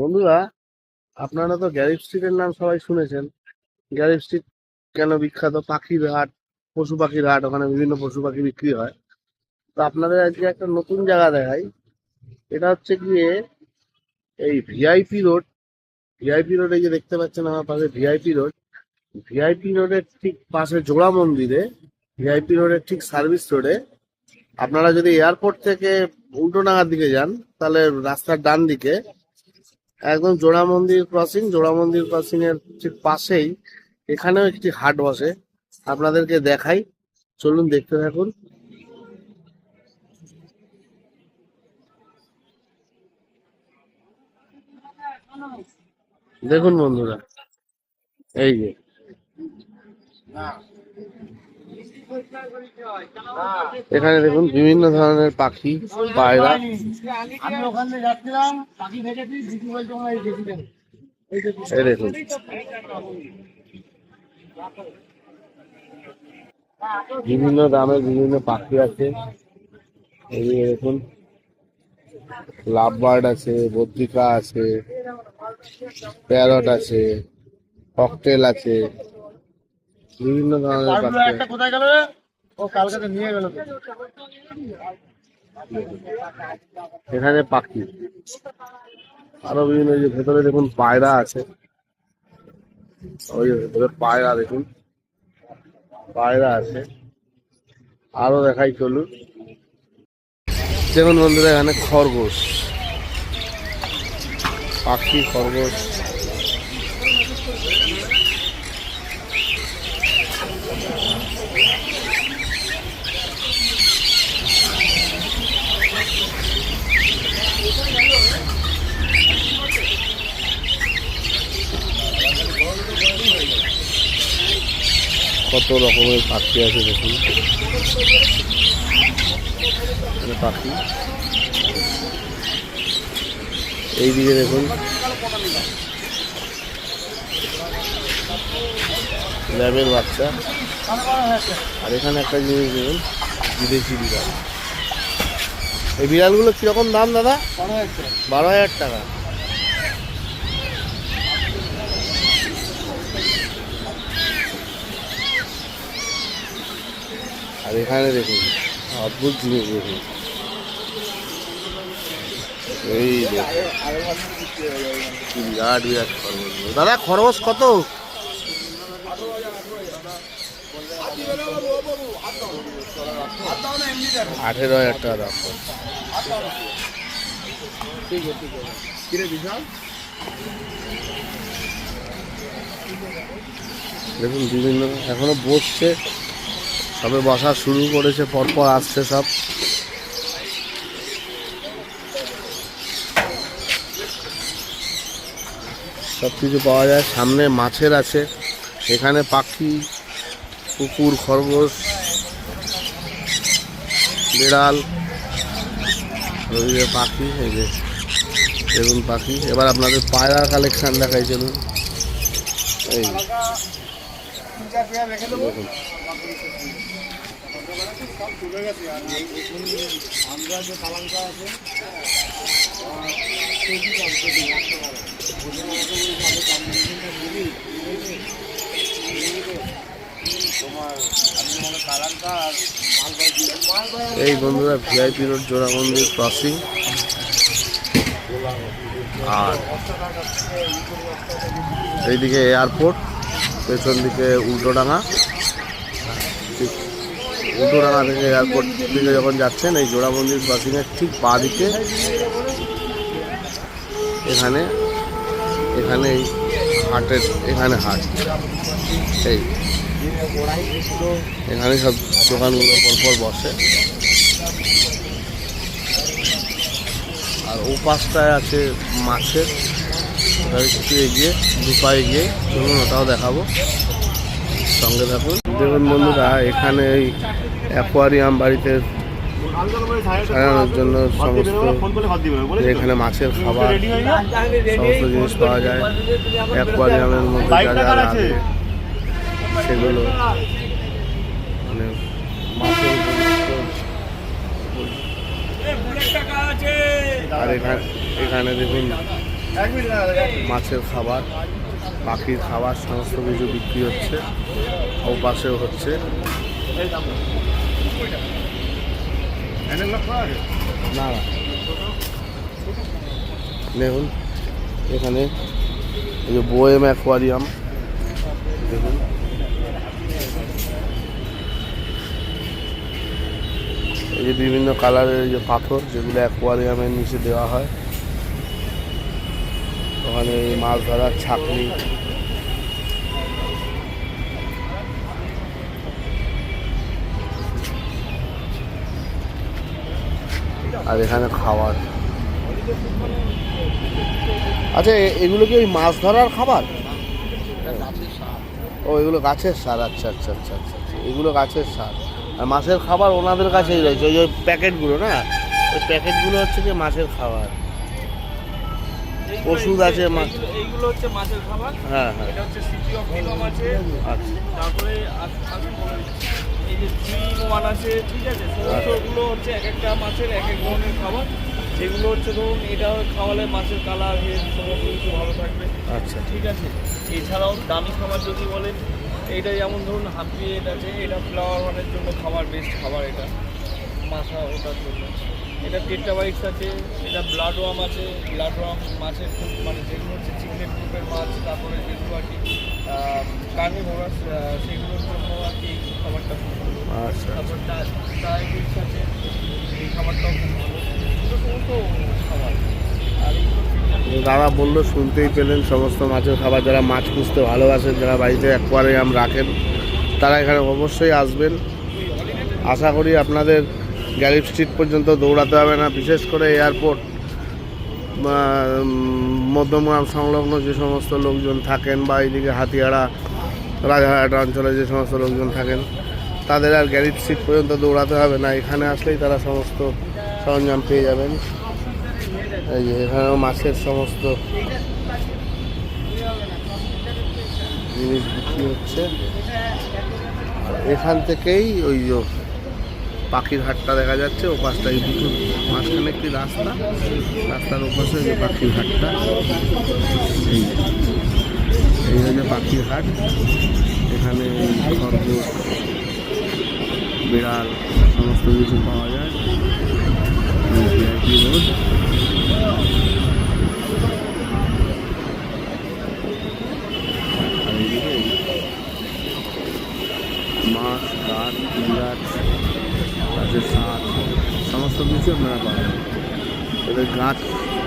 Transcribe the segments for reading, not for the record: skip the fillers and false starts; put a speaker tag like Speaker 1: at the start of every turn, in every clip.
Speaker 1: বন্ধুরা, আপনারা তো গ্যারিফ স্ট্রিটের নাম সবাই শুনেছেন। গ্যারিফ স্ট্রিট কেন বিখ্যাত? পাখির হাট, পশু পাখির হাট, ওখানে বিভিন্ন পশু পাখি বিক্রি হয়। তো আপনাদের আজকে একটা নতুন জায়গা দেখাই। এটা হচ্ছে গিয়ে এই ভিআইপি রোড। ভিআইপি রোড, এই যে দেখতে পাচ্ছেন আমার পাশে ভিআইপি রোড। ভিআইপি রোডের ঠিক পাশে জোড়া মন্দিরে, ভিআইপি রোডের ঠিক সার্ভিস রোডে, আপনারা যদি এয়ারপোর্ট থেকে উল্টোডাঙার দিকে যান, তাহলে রাস্তার ডান দিকে একদম জোড়া মন্দির ক্রসিং এর ঠিক পাশেই এখানেও একটি হাট বসে। আপনাদেরকে দেখাই, চলুন দেখতে থাকুন। দেখুন বন্ধুরা, এই যে এখানে দেখুন বিভিন্ন ধরনের পাখি, পায়রা।
Speaker 2: আমি ওখান থেকে যাচ্ছিলাম, পাখি ভেজেছি, দিদি বলছে আমার এই দেখি
Speaker 1: এই দেখুন বিভিন্ন দামের বিভিন্ন পাখি আছে। এই যে দেখুন, লাভ বার্ড আছে, বদ্রিকা আছে, প্যারট আছে, ককটেল আছে, বিভিন্ন ধরনের পাখি আছে।
Speaker 2: একটা কোথায় গেল রে? ও কালকে নিয়ে গেল।
Speaker 1: এখানে পাখি আরো বিভিন্ন, এই যে ভেতরে দেখুন পায়রা আছে। ওই যে ভেতরে পায়রা দেখুন, পায়রা আছে। আরো দেখাই, চলুন। দেখুন বন্ধুরা, এখানে খরগোশ, পাখি, খরগোশ। কত রকমের পাখি আছে দেখুন, এখানে পাখি। এইদিকে দেখুন ল্যাবের বাচ্চা। আর এখানে একটা জিনিস দেখুন, বিদেশি বিড়াল। এই বিড়ালগুলো কিরকম দাম দাদা? 12,000 টাকা। আর এখানে দেখুন অদ্ভুত জিনিস দেখুন, এই বিরাট বিরাট খরগোশ। দাদা খরগোশ কত? 18,000 টাকা দাম। দেখুন বিভিন্ন, এখনো বসছে, সবে বসা শুরু করেছে, পরপর আসছে সব। সব কিছু পাওয়া যায়। সামনে মাছের আছে, এখানে পাখি, কুকুর, খরগোশ, বিড়াল, ওই যে পাখি, এই যে দেখুন পাখি। এবার আপনাদের পায়রার কালেকশন দেখাই, চলুন। এই দেখুন, এই বন্ধুরা ভিআইপি রোড, জোড়া মন্দির ক্রসিং। আর এইদিকে এয়ারপোর্ট, পেছন দিকে উল্টোডাঙা। ঠিক উল্টোডাঙা থেকে এয়ারপোর্ট দিকে যখন যাচ্ছেন, এই জোড়া মন্দির ক্রসিংয়ের ঠিক বাঁ দিকে এখানে এখানে এই হাটের, এখানে হাট। এই এখানে সব দোকানগুলো পরপর বসে। আর ও পাশটায় আছে মাছের, একটু এগিয়ে, দুপায়ে গিয়ে, চলুন ওটাও দেখাবো, সঙ্গে থাকুন। দেখুন বন্ধুরা, এখানে এই অ্যাকোয়ারিয়াম বাড়িতে সাজানোর জন্য সমস্ত, এখানে মাছের খাবার, সমস্ত জিনিস পাওয়া যায়। অ্যাকোয়ারিয়ামের মধ্যে যা যা লাগে সেগুলো, মানে মাছের। আর এখানে দেখুন মাছের খাবার, পাখির খাবার সমস্ত কিছু বিক্রি হচ্ছে। ও পাশেও হচ্ছে। না না, দেখুন এখানে এই যে বোয়েম অ্যাকোয়ারিয়াম দেখুন, এই যে বিভিন্ন কালারের এই যে পাথর যেগুলো অ্যাকোয়ারিয়ামের নিচে দেওয়া হয়। ওখানে এই মাছ ধরার ছাকনি, আর এখানে খাবার। আচ্ছা এগুলো কি ওই মাছ ধরার খাবার? ও এগুলো গাছের সার, আচ্ছা আচ্ছা আচ্ছা আচ্ছা আচ্ছা, এগুলো গাছের সার। আর মাছের খাবার ওনাদের কাছেই রয়েছে, ওই যে প্যাকেটগুলো না, ওই প্যাকেটগুলো হচ্ছে যে মাছের খাবার। ওষুধ আছে
Speaker 3: এইগুলো হচ্ছে মাছের খাবার।
Speaker 1: হ্যাঁ হ্যাঁ,
Speaker 3: এটা হচ্ছে সিটি অফ ফিলম আছে।
Speaker 1: আচ্ছা
Speaker 3: তারপরে এই যে 3 in 1 আছে, ঠিক আছে। সমস্তগুলো হচ্ছে এক একটা মাছের এক এক ধরনের খাবার, যেগুলো হচ্ছে ধরুন এটা খাওয়ালে মাছের কালার হেড সমস্ত কিছু ভালো থাকবে,
Speaker 1: আচ্ছা
Speaker 3: ঠিক আছে। এছাড়াও দামি খাবার যদি বলেন, এইটা যেমন ধরুন হাফি হেড আছে, এটা ফ্লাওয়ার ওয়ানের জন্য খাবার, বেস্ট খাবার এটা মাথা ওটার জন্য। এটা টেট্রাবাইটস আছে, এটা ব্লাড ওয়ার্ম আছে। ব্লাড ওয়ার্ম মাছের খুব মানে যেগুলো হচ্ছে চিকলেট গ্রুপের মাছ, তারপরে যেগুলো আর কি কার্নিভোরাস, সেগুলোর জন্য আর কি এই খাবারটা খুব ভালো।
Speaker 1: আচ্ছা।
Speaker 3: তারপর ডায়াবেটিস আছে, এই খাবারটাও খুব ভালো। এগুলো সমস্ত খাবার। আর এইগুলো
Speaker 1: দাদা বললো, শুনতেই পেলেন, সমস্ত মাছের খাবার। যারা মাছ পুষতে ভালোবাসেন, যারা বাড়িতে অ্যাকোয়ারিয়াম রাখেন, তারা এখানে অবশ্যই আসবেন। আশা করি আপনাদের গ্যালিপ স্ট্রিট পর্যন্ত দৌড়াতে হবে না। বিশেষ করে এয়ারপোর্ট মধ্যমগ্রাম সংলগ্ন যে সমস্ত লোকজন থাকেন, বা এইদিকে হাতিয়াড়া রাজারহাট অঞ্চলে যে সমস্ত লোকজন থাকেন, তাদের আর গ্যালিপ স্ট্রিট পর্যন্ত দৌড়াতে হবে না। এখানে আসলেই তারা সমস্ত সরঞ্জাম পেয়ে যাবেন। এই যে এখানেও মাছের সমস্ত জিনিস বিক্রি হচ্ছে। আর এখান থেকেই ওই যে পাখির হাটটা দেখা যাচ্ছে, ও পাশটা এই দুটো মাঝখানে একটি রাস্তা, রাস্তার ওপাশে যে পাখির হাটটা, এই হচ্ছে পাখির হাট। এখানে খরগোশ, বিড়াল সমস্ত কিছু পাওয়া যায়। VIP road. আর এইদিকে মাছ, কাঠ, গাছ, গাছের সার সমস্ত কিছু আপনারা পাবেন। এদের গাছ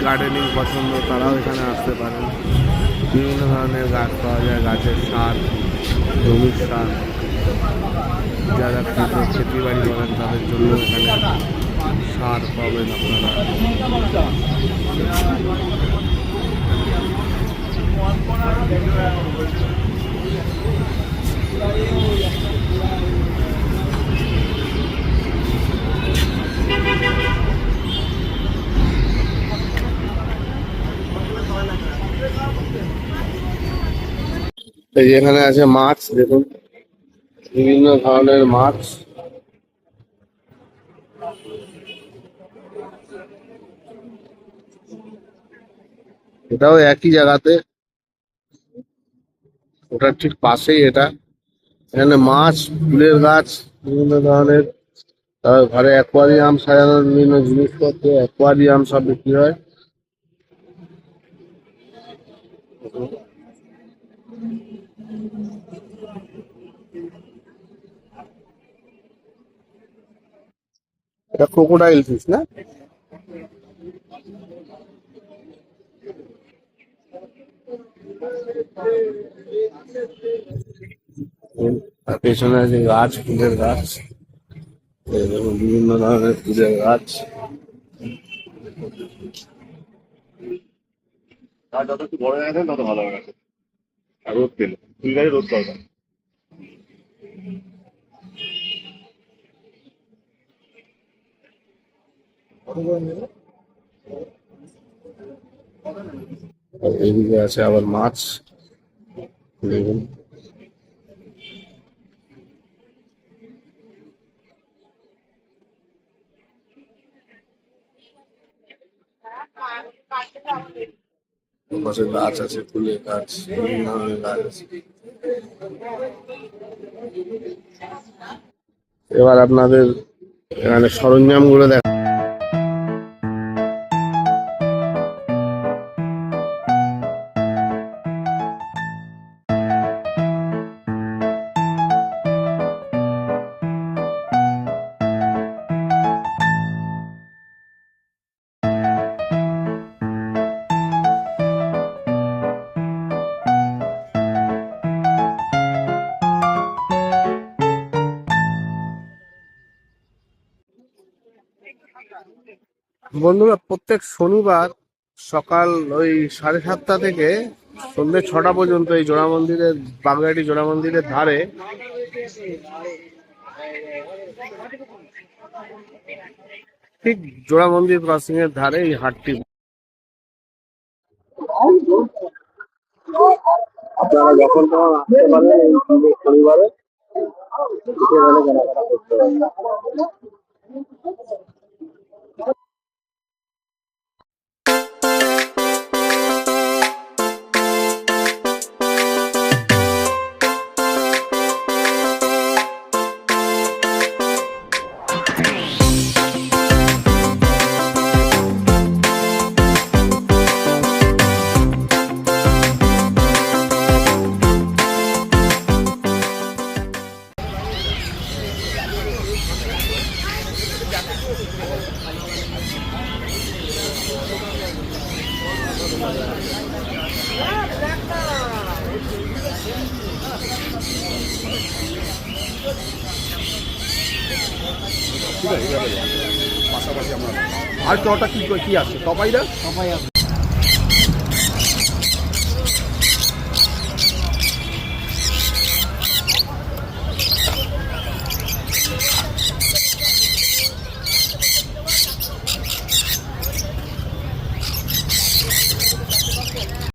Speaker 1: গার্ডেনিং পছন্দ, তারাও এখানে আসতে পারেন। বিভিন্ন ধরনের গাছ পাওয়া যায়, গাছের সার, জমির সার। যারা খেতে বাড়ি করেন তাদের জন্য এখানে সার পাবেন আপনারা। এই যে এখানে আছে মাছ, দেখুন বিভিন্ন ধরনের মাছ। এটাও একই জায়গাতে, ওটার ঠিক পাশেই এটা। এখানে মাছ, ফুলের গাছ, বিভিন্ন ধরনের ঘরে অ্যাকোয়ারিয়াম সাজানোর বিভিন্ন জিনিসপত্র, অ্যাকোয়ারিয়াম সব বিক্রি হয়। এটা ক্রোকোডাইল ফিশ না? আর পেছনে আছে গাছ, ফুলের গাছ। এই দেখুন বিভিন্ন ধরনের ফুলের গাছ।
Speaker 4: আর যত একটু বড় জায়গা থাকে তত ভালো হবে গাছে। আর রোদ পেলে ফুল গাছে রোদ দরকার।
Speaker 1: আর এইদিকে আছে আবার মাছ, দেখুন। পাশে গাছ আছে, ফুলের গাছ, বিভিন্ন ধরনের গাছ আছে। এবার আপনাদের এখানে সরঞ্জাম গুলো দেখ। বন্ধুরা, প্রত্যেক শনিবার সকাল ওই 7:30 থেকে সন্ধ্যে 6টা পর্যন্ত এই জোড়া মন্দিরের, বাগড়াটি জোড়া মন্দিরের ধারে ঠিক জোড়া মন্দির ক্রসিং এর ধারে এই হাটটি। আপনারা যখন তখন আসতে পারেন এই শনিবারে, এখানে কেনাকাটা করতে পারেন।
Speaker 5: পাশাপাশি আমরা আর কি কি আছে সবাইরা